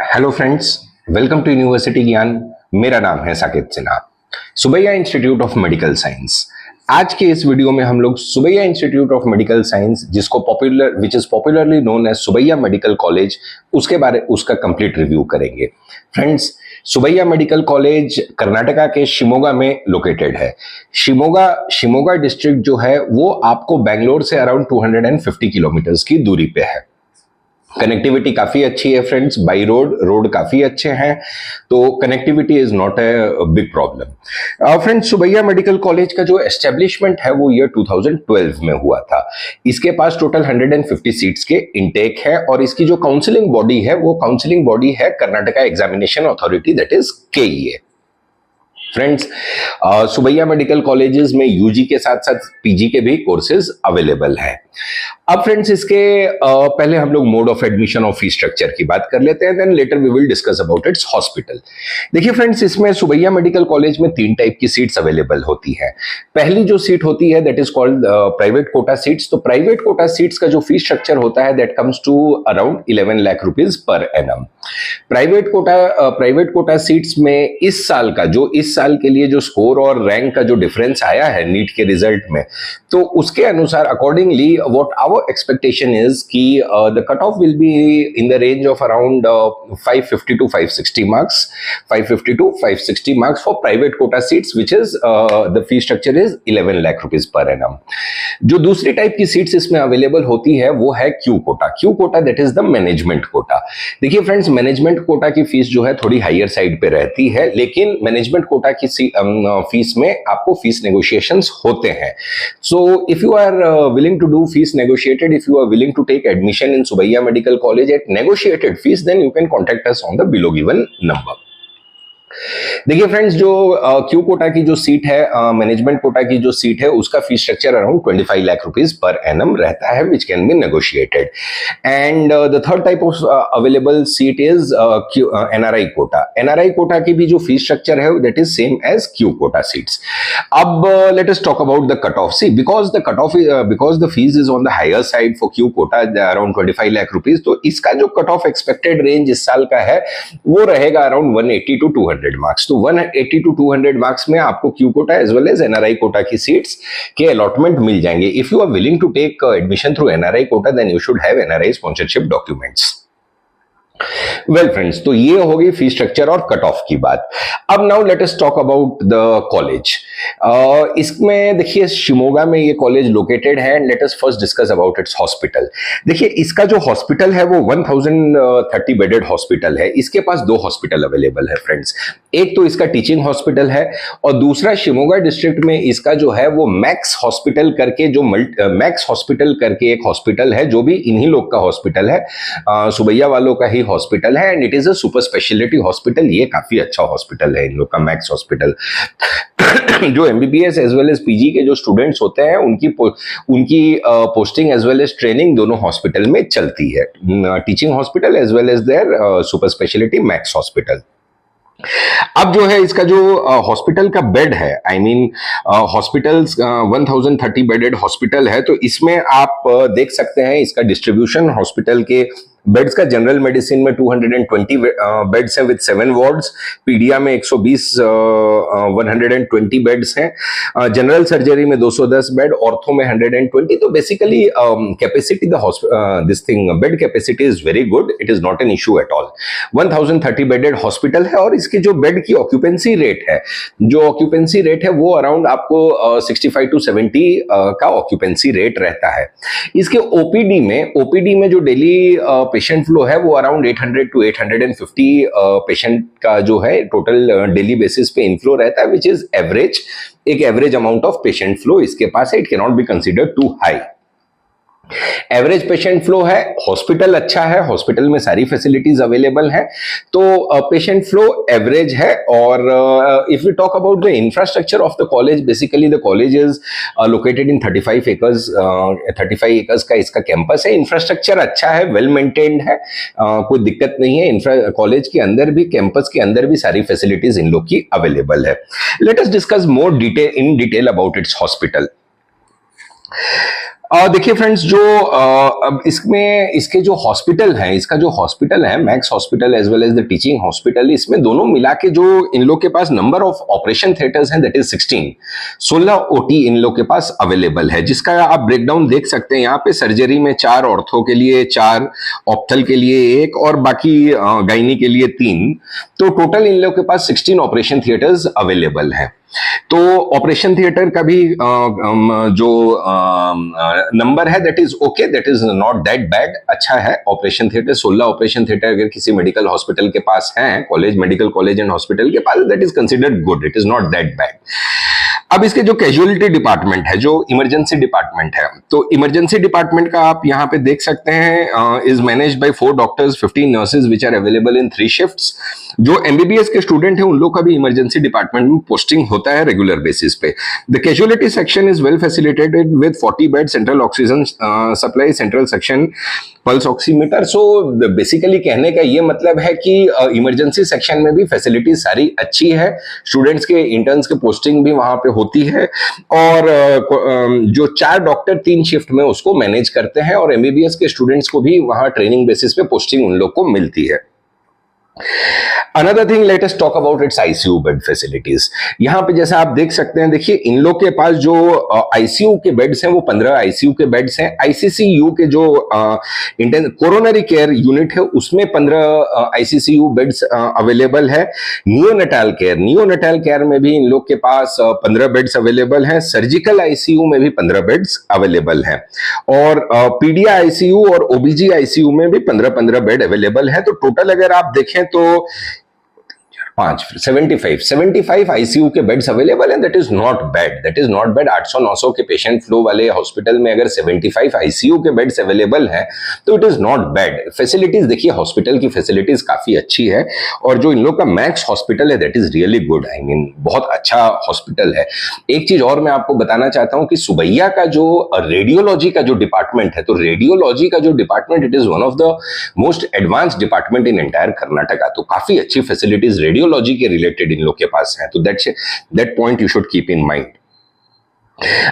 Hello friends, welcome to university Gyan. मेरा नाम है Saket Sinha, Subbaiah institute of medical science. आज के इस वीडियो में हम लोग Subbaiah institute of medical science, which is popularly known as Subbaiah medical college, उसका कंप्लीट रिव्यू करेंगे। Friends, Subbaiah medical college Karnataka के शिमोगा में लोकेटेड है। शिमोगा डिस्ट्रिक्ट जो है वो आपको बैंगलोर से अराउंड 250 किलोमीटर्स की दूरी पे है। कनेक्टिविटी काफी अच्छी है फ्रेंड्स, बाई रोड काफी अच्छे हैं, तो connectivity is not a big problem. Friends, Subbaiah medical college का जो एस्टेब्लिशमेंट है वो ईयर 2012 में हुआ था। इसके पास टोटल 150 सीट्स के इनटेक है और इसकी जो काउंसलिंग बॉडी है वो काउंसलिंग बॉडी है Karnataka examination authority, that is KEA। Friends, Subbaiah medical colleges में यूजी के साथ साथ पीजी के भी कोर्सेज अवेलेबल हैं। अब फ्रेंड्स, इसके पहले हम लोग मोड ऑफ एडमिशन और फी स्ट्रक्चर की बात कर लेते हैं, then later we will discuss about its hospital. देखिए फ्रेंड्स, इसमें सुबैया मेडिकल कॉलेज में 3 टाइप की सीट्स अवेलेबल होती है। पहली जो सीट होती है that is called private quota seats. तो प्राइवेट कोटा सीट्स का जो फी स्ट्रक्चर होता है that comes to around 11 lakh rupees per annum. Private quota seats में इस साल के लिए जो स्कोर और रैंक का जो डिफरेंस आया है नीट के रिजल्ट में, तो उसके अनुसार accordingly what our expectation is कि the cut off will be in the range of around 550 to 560 marks, 550 to 560 marks for private quota seats, which is the fee structure is 11 lakh rupees per annum. जो दूसरी type की seats इसमें available होती है वो है Q quota, that is the management quota. देखिए friends, management quota की फीस जो है थोड़ी हायर साइड पे रहती है, लेकिन मैनेजमेंट कोटा की फीस में आपको फीस नेगोशिएशंस होते हैं। So if you are willing to do fees negotiated, if you are willing to take admission in Subbaiah medical college at negotiated fees, then you can contact us on the below given number. देखिए friends, जो Q quota की जो seat है, management quota की जो seat है, उसका fees structure around 25 lakh rupees per annum रहता है, which can be negotiated. And the third type of available seat is NRI quota. NRI quota की भी जो फीस स्ट्रक्चर है that is same as Q quota seats. अब let us talk about the cut off. See, because the fees is on the higher side for Q quota around 25 lakh rupees, तो इसका जो cut off expected range इस साल का है वो रहेगा अराउंड 180 to 200 मार्क्स। तो 180 to 200 मार्क्स में आपको Q quota as well as NRI quota की सीट्स के अलॉटमेंट मिल जाएंगे। If you are willing to take admission through NRI quota, then you should have NRI sponsorship documents. Well friends, तो ये हो गई फी स्ट्रक्चर और कट ऑफ की बात। अब now let us talk about the college. इसमें देखिए शिमोगा में ये कॉलेज लोकेटेड है and let us first discuss about its hospital. देखिए इसका जो हॉस्पिटल है वो 1030 बेडेड हॉस्पिटल है। इसके पास 2 हॉस्पिटल अवेलेबल है फ्रेंड्स। एक तो इसका टीचिंग हॉस्पिटल है और दूसरा शिमोगा डिस्ट्रिक्ट में इसका जो है वो मैक्स हॉस्पिटल करके एक हॉस्पिटल है, जो भी इन्हीं लोग का हॉस्पिटल है, सुबैया वालों का ही हॉस्पिटल है and it is a super speciality hospital. ये काफी अच्छा हॉस्पिटल है इन लोग का मैक्स हॉस्पिटल। जो MBBS as well as PG के जो स्टूडेंट्स होते हैं उनकी posting as well as training दोनों हॉस्पिटल में चलती है, teaching hospital as well as their super speciality Max hospital. अब जो है इसका जो हॉस्पिटल का बेड है, हॉस्पिटल 1030 बेडेड हॉस्पिटल है, तो इसमें आप देख सकते हैं इसका डिस्ट्रीब्यूशन हॉस्पिटल के बेड्स का। जनरल मेडिसिन में 220 बेड्स हैं विद 7 वार्ड्स, पीडिया में 120 बेड्स हैं, जनरल सर्जरी में 210 बेड, ऑर्थो में 120। तो basically capacity bed capacity is very good, it is not an issue at all. 1030 bedded hospital है और इसकी जो बेड की ऑक्यूपेंसी रेट है वो अराउंड आपको 65 to 70 का ऑक्यूपेंसी रेट रहता है। इसके ओपीडी में जो डेली पेशेंट फ्लो है वो अराउंड 800 to 850 पेशेंट का जो है टोटल डेली बेसिस पे इनफ्लो रहता है, विच इज एवरेज। एक average amount of patient flow इसके पास है, it can not be considered too high. Average patient flow है, हॉस्पिटल अच्छा है, हॉस्पिटल में सारी फैसिलिटीज अवेलेबल हैं, तो पेशेंट फ्लो एवरेज है। और if we talk about the infrastructure of the college, basically the college is located in 35 acres का इसका कैंपस है। इंफ्रास्ट्रक्चर अच्छा है, वेल मेंटेन्ड है, कोई दिक्कत नहीं है। कॉलेज के अंदर भी, कैंपस के अंदर भी सारी फैसिलिटीज इन लोग की अवेलेबल है। Let us discuss more detail about its hospital. देखिए फ्रेंड्स, जो अब इसमें इसके जो हॉस्पिटल हैं, इसका जो हॉस्पिटल है Max hospital as well as the teaching hospital, इसमें दोनों मिला के जो इन लोग के पास नंबर ऑफ ऑपरेशन थिएटर्स हैं दैट इज 16 ओटी इन लोग के पास अवेलेबल है, जिसका आप ब्रेकडाउन देख सकते हैं यहाँ पे। सर्जरी में 4, ऑर्थो के लिए 4, ऑप्थल के लिए 1 और बाकी गायनी के लिए 3। तो टोटल इन लोग के पास 16 ऑपरेशन थिएटर्स अवेलेबल हैं। तो ऑपरेशन थिएटर का भी जो नंबर है that is okay, that is not that bad, अच्छा है ऑपरेशन थिएटर। 16 ऑपरेशन थिएटर अगर किसी मेडिकल हॉस्पिटल के पास है, college, medical college and hospital के पास, that is considered good, it is not that bad. अब इसके जो कैजुअलिटी डिपार्टमेंट है, जो इमरजेंसी डिपार्टमेंट है, तो इमरजेंसी डिपार्टमेंट का आप यहाँ पे देख सकते हैं, is managed by 4 doctors, 15 nurses which are available in 3 shifts. जो एमबीबीएस के स्टूडेंट है उन लोग का भी इमरजेंसी डिपार्टमेंट में पोस्टिंग होता है रेगुलर बेसिस पे। The casualty section is well facilitated with 40 bed, central oxygen supply, central section pulse oximeter. So basically कहने का ये मतलब है कि इमरजेंसी सेक्शन में भी फैसिलिटी सारी अच्छी है, स्टूडेंट्स के, इंटर्न्स के पोस्टिंग भी वहां पे होती है, और जो 4 डॉक्टर 3 शिफ्ट में उसको मैनेज करते हैं, और एमबीबीएस के स्टूडेंट्स को भी वहां ट्रेनिंग बेसिस पे पोस्टिंग उन लोग को मिलती है। Another thing, let us talk about its ICU bed facilities. यहाँ पे जैसा आप देख सकते हैं, देखिए इन लोग के पास जो ICU के बेड्स हैं वो 15 ICU के बेड्स हैं। ICCU के जो कोरोनरी केयर यूनिट है उसमें 15 ICCU बेड्स अवेलेबल है। नियोनेटाल केयर में भी इन लोग के पास 15 बेड्स अवेलेबल हैं। सर्जिकल ICU में भी 15 बेड्स अवेलेबल हैं, और पीडिया ICU और OBG ICU में भी 15 बेड अवेलेबल है। तो टोटल अगर आप देखें तो 75 आईसीयू के बेड्स अवेलेबल हैं। That is not bad. 800-900 के पेशेंट फ्लो वाले हॉस्पिटल में अगर 75 आईसीयू के बेड्स अवेलेबल हैं तो it is not bad. Facilities देखिए, हॉस्पिटल की फैसिलिटीज काफी अच्छी है, और जो इन लोग का मैक्स हॉस्पिटल है that is really good. I mean बहुत अच्छा हॉस्पिटल है। एक चीज और मैं आपको बताना चाहता हूं कि सुबैया का जो रेडियोलॉजी का जो डिपार्टमेंट है, तो रेडियोलॉजी का जो department it is one of the most advanced department in entire Karnataka. तो काफी अच्छी फैसिलिटीज रेडियोलॉजी के रिलेटेड इन लोग के पास है। तो that point you should keep in mind.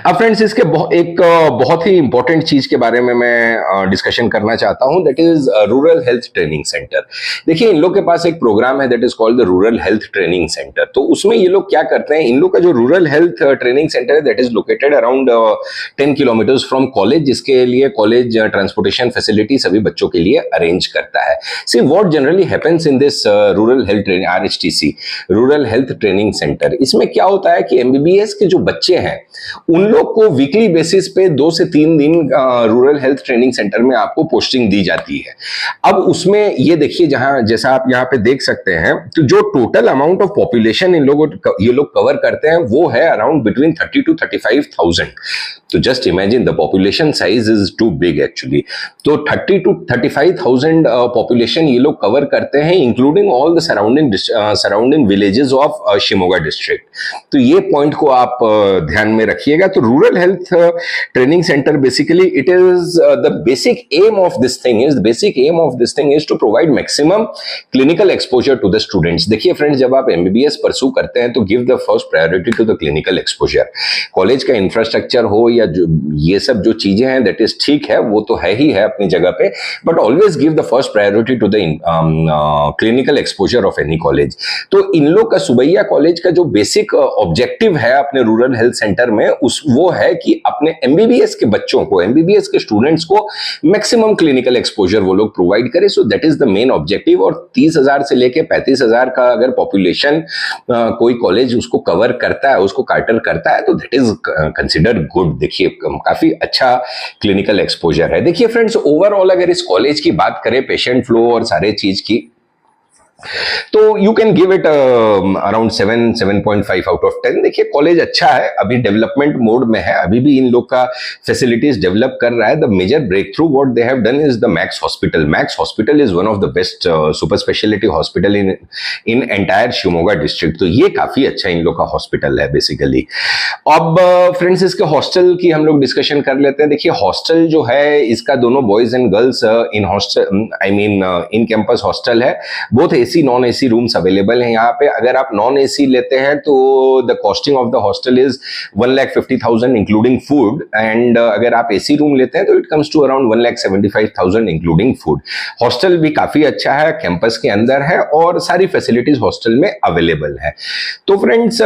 अब फ्रेंड्स, इसके एक बहुत ही इंपॉर्टेंट चीज के बारे में मैं डिस्कशन करना चाहता हूं, that is rural health training centre. देखिए इन लोग के पास एक प्रोग्राम है that is called the rural health training centre. तो उसमें ये लोग क्या करते हैं, इन लोग का जो रूरल हेल्थ ट्रेनिंग सेंटर है that is located around 10 kilometres from college, जिसके लिए कॉलेज ट्रांसपोर्टेशन फैसिलिटी सभी बच्चों के लिए अरेंज करता है। See what generally happens in this rural health training, RHTC, rural health training centre, इसमें क्या होता है कि MBBS के जो बच्चे हैं उन लोग को वीकली बेसिस पे 2 से 3 दिन रूरल हेल्थ ट्रेनिंग सेंटर में आपको पोस्टिंग दी जाती है। अब उसमें ये देखिए, जहां जैसा आप यहाँ पे देख सकते हैं, तो जो टोटल अमाउंट ऑफ पॉपुलेशन ये लोग कवर करते हैं वो है अराउंड बिटवीन 30 to 35,000। तो just imagine the population size is too big actually. तो 30 to 35,000 पॉपुलेशन ये लोग कवर करते हैं, including all the surrounding villages of Shimoga district. तो ये पॉइंट को आप ध्यान में रखिएगा। तो rural health training centre basically it is the basic aim of this thing is to provide maximum clinical exposure to the students. देखिए फ्रेंड्स, जब आप MBBS परसू करते हैं तो give the first priority to the clinical exposure. College का infrastructure हो या जो ये सब जो चीजें हैं दैट इज ठीक है, वो तो है ही है अपनी जगह पे, but always give the first priority to the clinical exposure of any college. तो इन लोग का सुबैया कॉलेज का जो बेसिक ऑब्जेक्टिव है अपने रूरल हेल्थ सेंटर में वो है कि अपने MBBS के बच्चों को, MBBS के स्टूडेंट्स को मैक्सिमम क्लिनिकल एक्सपोजर वो लोग प्रोवाइड करें। So that is the main objective. और 30,000 से लेके 35,000 का अगर पॉपुलेशन कोई कॉलेज उसको कवर करता है, उसको कार्टर करता है, तो दैट इज कंसिडर्ड गुड। देखिए काफी अच्छा क्लिनिकल एक्सपोजर है। देखिए फ्रेंड्स, ओवरऑल अगर इस कॉलेज की बात करें, पेशेंट फ्लो और सारे चीज की, तो you can give it around 7.5 out of 10। देखिए कॉलेज अच्छा है, अभी डेवलपमेंट मोड में है, अभी भी इन लोग का फैसिलिटीज डेवलप कर रहा है। The major breakthrough what they have done is the Max hospital is one of the best super speciality hospital in entire Shivamogga district. तो ये काफी अच्छा इन लोग का हॉस्पिटल है बेसिकली। अब फ्रेंड्स, इसके हॉस्टल की हम लोग डिस्कशन कर लेते हैं। देखिए हॉस्टल जो है इसका दोनों boys and girls in hostel, I mean in campus hostel है। Both AC non AC rooms available हैं यहाँ पे। अगर आप नॉन एसी लेते हैं तो the costing of the hostel is 1,50,000 including food, and अगर आप एसी रूम लेते हैं तो it comes to around 1,75,000 including food. Hostel भी काफी अच्छा है, कैंपस के अंदर है और सारी फैसिलिटीज हॉस्टल में अवेलेबल है। तो फ्रेंड्स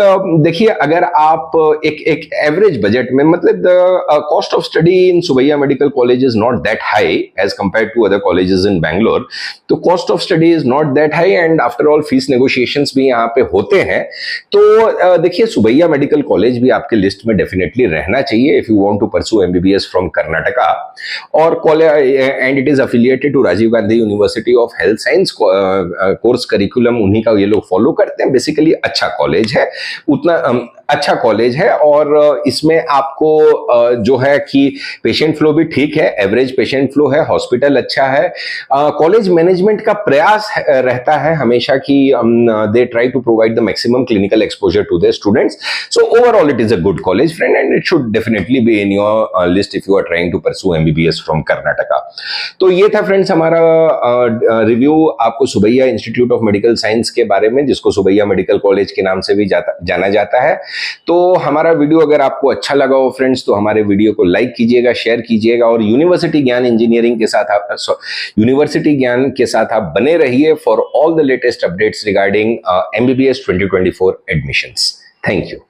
देखिए, अगर आप एक एवरेज बजट में, मतलब the cost of study in Subbaiah medical college is not that high as compare to other colleges in Bangalore. तो cost of study is not that high and after all fees negotiations भी यहाँ पे होते हैं। तो देखिए, सुबैया मेडिकल कॉलेज भी आपके लिस्ट में डेफिनेटली रहना चाहिए if you want to pursue MBBS from Karnataka. और and it is affiliated to Rajiv Gandhi university of health science. Course curriculum उन्हीं का ये लोग फॉलो करते हैं। बेसिकली अच्छा कॉलेज है, उतना अच्छा कॉलेज है। और इसमें आपको जो है कि पेशेंट फ्लो भी ठीक है, एवरेज पेशेंट फ्लो है, हॉस्पिटल अच्छा है। कॉलेज मैनेजमेंट का प्रयास रहता है हमेशा कि they try to provide the maximum clinical exposure to their students. So overall it is a good college friend, and it should definitely be in your list if you are trying to pursue MBBS from Karnataka. तो ये था friends हमारा review आपको Subbaiah institute of medical science के बारे में, जिसको Subbaiah medical college के नाम से भी जाना जाता है। तो हमारा वीडियो अगर आपको अच्छा लगा हो फ्रेंड्स, तो हमारे वीडियो को लाइक कीजिएगा, शेयर कीजिएगा और यूनिवर्सिटी ज्ञान इंजीनियरिंग के साथ यूनिवर्सिटी ज्ञान के साथ आप बने रहिए for all the latest updates regarding MBBS 2024 admissions. Thank you.